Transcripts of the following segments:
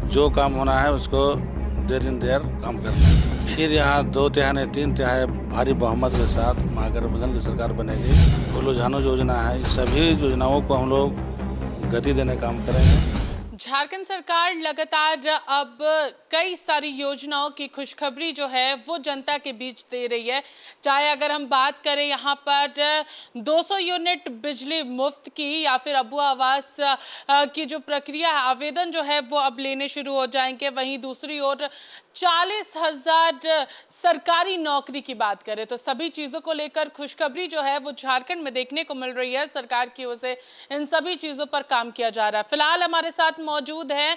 जो काम होना है उसको देर इन देर काम करना है। फिर यहाँ 2 तिहाई नहीं 3 तिहाई भारी बहुमत के साथ महागठबंधन की सरकार बनेगी। फूलो झानो योजना है, सभी योजनाओं को हम लोग गति देने का काम करेंगे। झारखंड सरकार लगातार अब कई सारी योजनाओं की खुशखबरी जो है वो जनता के बीच दे रही है। चाहे अगर हम बात करें यहाँ पर 200 यूनिट बिजली मुफ्त की या फिर अबू आवास की जो प्रक्रिया है, आवेदन जो है वो अब लेने शुरू हो जाएंगे। वहीं दूसरी ओर 40,000 सरकारी नौकरी की बात करें तो सभी चीजों को लेकर खुशखबरी जो है वो झारखंड में देखने को मिल रही है। सरकार की ओर से इन सभी चीजों पर काम किया जा रहा है। फिलहाल हमारे साथ मौजूद हैं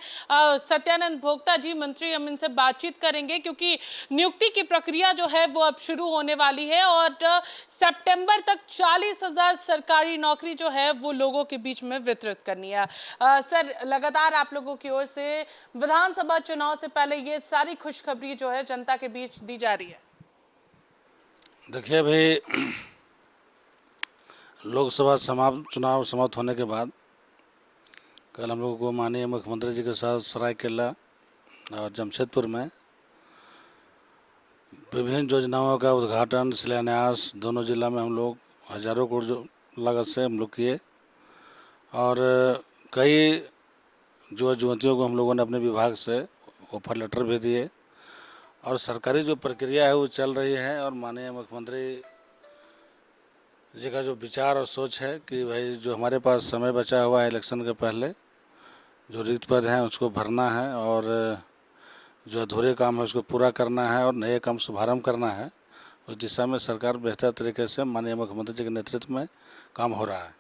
सत्यानंद भोक्ता जी, मंत्री। हम इनसे बातचीत करेंगे क्योंकि नियुक्ति की प्रक्रिया जो है वो अब शुरू होने वाली है और सितंबर तक 40,000 सरकारी नौकरी जो है वो लोगों के बीच में वितरित करनी है। सर, लगातार आप लोगों की ओर से विधानसभा चुनाव से पहले ये सारी खुशखबरी जो है जनता के बीच दी जा रही है। देखिए भाई, लोकसभा चुनाव समाप्त होने के बाद कल हम लोगों को माननीय मुख्यमंत्री जी के साथ सरायकेला और जमशेदपुर में विभिन्न योजनाओं का उद्घाटन शिलान्यास दोनों जिला में हम लोग हजारों करोड़ लागत से हम लोग किए और कई युवतियों को हम लोगों ने अपने विभाग से ऑफर लेटर भी दिए और सरकारी जो प्रक्रिया है वो चल रही है। और माननीय मुख्यमंत्री जी का जो विचार और सोच है कि भाई जो हमारे पास समय बचा हुआ है इलेक्शन के पहले जो रिक्त पद हैं उसको भरना है और जो अधूरे काम है उसको पूरा करना है और नए काम शुभारंभ करना है, उस दिशा में सरकार बेहतर तरीके से माननीय मुख्यमंत्री जी के नेतृत्व में काम हो रहा है।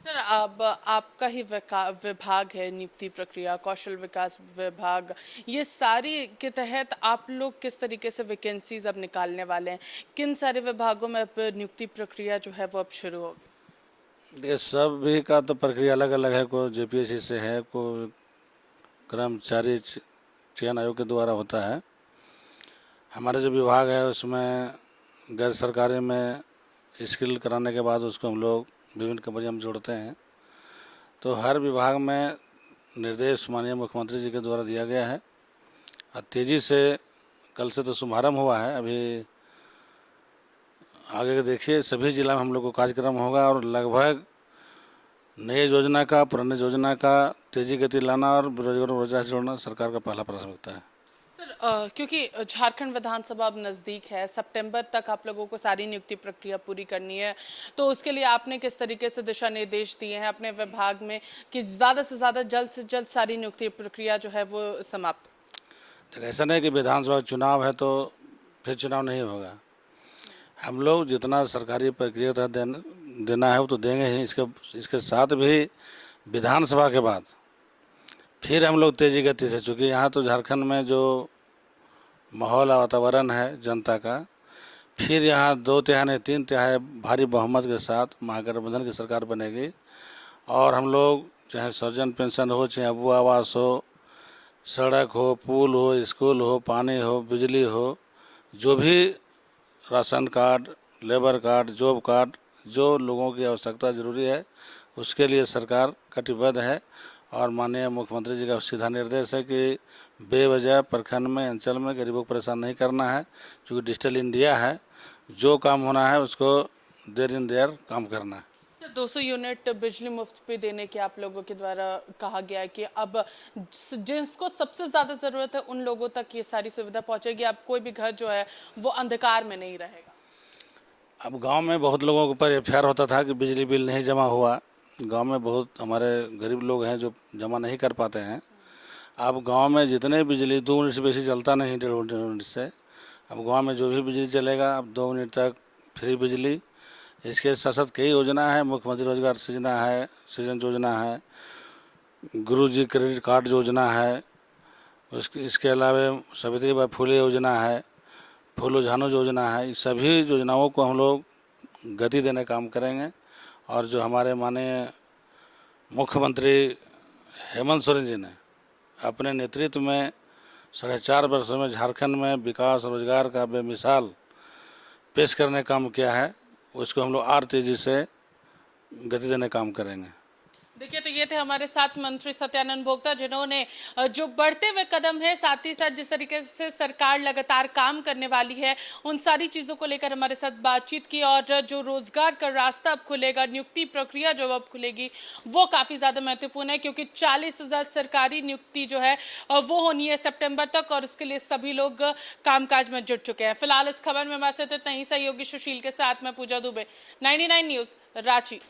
सर, अब आपका ही विभाग है नियुक्ति प्रक्रिया, कौशल विकास विभाग, ये सारी के तहत आप लोग किस तरीके से वैकेंसीज अब निकालने वाले हैं? किन सारे विभागों में अब नियुक्ति प्रक्रिया जो है वो अब शुरू होगी? ये सब भी का तो प्रक्रिया अलग अलग है। कोई जेपीएससी से है, कोई कर्मचारी चयन आयोग के द्वारा होता है। हमारे जो विभाग है उसमें गैर सरकारी में स्किल कराने के बाद उसको हम लोग विभिन्न कंपनियों में जोड़ते हैं। तो हर विभाग में निर्देश माननीय मुख्यमंत्री जी के द्वारा दिया गया है और तेज़ी से कल से तो शुभारंभ हुआ है। अभी आगे के देखिए सभी जिला में हम लोग को कार्यक्रम होगा और लगभग नई योजना का पुरानी योजना का तेजी गति लाना और बेरोजगारों को रोजगार से जोड़ना सरकार का पहला प्राथमिकता है। सर, क्योंकि झारखंड विधानसभा अब नज़दीक है, सितंबर तक आप लोगों को सारी नियुक्ति प्रक्रिया पूरी करनी है, तो उसके लिए आपने किस तरीके से दिशा निर्देश दिए हैं अपने विभाग में कि ज़्यादा से जल्द सारी नियुक्ति प्रक्रिया जो है वो समाप्त? तो ऐसा नहीं कि विधानसभा चुनाव है तो फिर चुनाव नहीं होगा। हम लोग जितना सरकारी प्रक्रिया देना है वो तो देंगे ही। इसके साथ भी विधानसभा के बाद फिर हम लोग तेज़ी गति से, चूँकि यहाँ तो झारखंड में जो माहौल वातावरण है जनता का, फिर यहाँ 2 तिहाई नहीं 3 तिहाई भारी बहुमत के साथ महागठबंधन की सरकार बनेगी और हम लोग चाहे सर्जन पेंशन हो, चाहे अबू आवास हो, सड़क हो, पुल हो, स्कूल हो, पानी हो, बिजली हो, जो भी ration card, labour card, job card, जो लोगों की आवश्यकता ज़रूरी है उसके लिए सरकार कटिबद्ध है। और माननीय मुख्यमंत्री जी का सीधा निर्देश है कि बेवजह प्रखंड में अंचल में गरीबों को परेशान नहीं करना है, क्योंकि डिजिटल इंडिया है। जो काम होना है उसको देर इन देर काम करना है। सर, 200 यूनिट बिजली मुफ्त पे देने के आप लोगों के द्वारा कहा गया है कि अब जिसको सबसे ज़्यादा ज़रूरत है उन लोगों तक ये सारी सुविधा पहुंचेगी। अब कोई भी घर जो है वो अंधकार में नहीं रहेगा। अब गांव में बहुत लोगों के ऊपर एफआईआर होता था कि बिजली बिल नहीं जमा हुआ। गांव में बहुत हमारे गरीब लोग हैं जो जमा नहीं कर पाते हैं। अब गांव में जितने बिजली 2 यूनिट से बेसी चलता नहीं, 1.5 यूनिट से। अब गांव में जो भी बिजली चलेगा अब 2 यूनिट तक फ्री बिजली। इसके साथ साथ कई योजना है, मुख्यमंत्री रोजगार सृजन योजना है, गुरुजी क्रेडिट कार्ड योजना है, इसके अलावा सावित्रीबाई फुले योजना है, फूलो झानो योजना है। इस सभी योजनाओं को हम लोग गति देने का काम करेंगे और जो हमारे माननीय मुख्यमंत्री हेमंत सोरेन जी ने अपने नेतृत्व में 4.5 वर्षों में झारखंड में विकास और रोजगार का बेमिसाल पेश करने का काम किया है, उसको हम लोग और तेज़ी से गति देने का काम करेंगे। देखिए, तो ये थे हमारे साथ मंत्री सत्यानंद भोक्ता, जिन्होंने जो बढ़ते हुए कदम है, साथ ही साथ जिस तरीके से सरकार लगातार काम करने वाली है, उन सारी चीज़ों को लेकर हमारे साथ बातचीत की। और जो रोजगार का रास्ता अब खुलेगा, नियुक्ति प्रक्रिया जो अब खुलेगी, वो काफ़ी ज़्यादा महत्वपूर्ण है, क्योंकि 40,000 सरकारी नियुक्ति जो है वो होनी है सितंबर तक, और उसके लिए सभी लोग कामकाज में जुट चुके हैं। फिलहाल इस खबर में हमारे साथ इतना ही। सहयोगी सुशील के साथ मैं पूजा दुबे, 99 न्यूज़, रांची।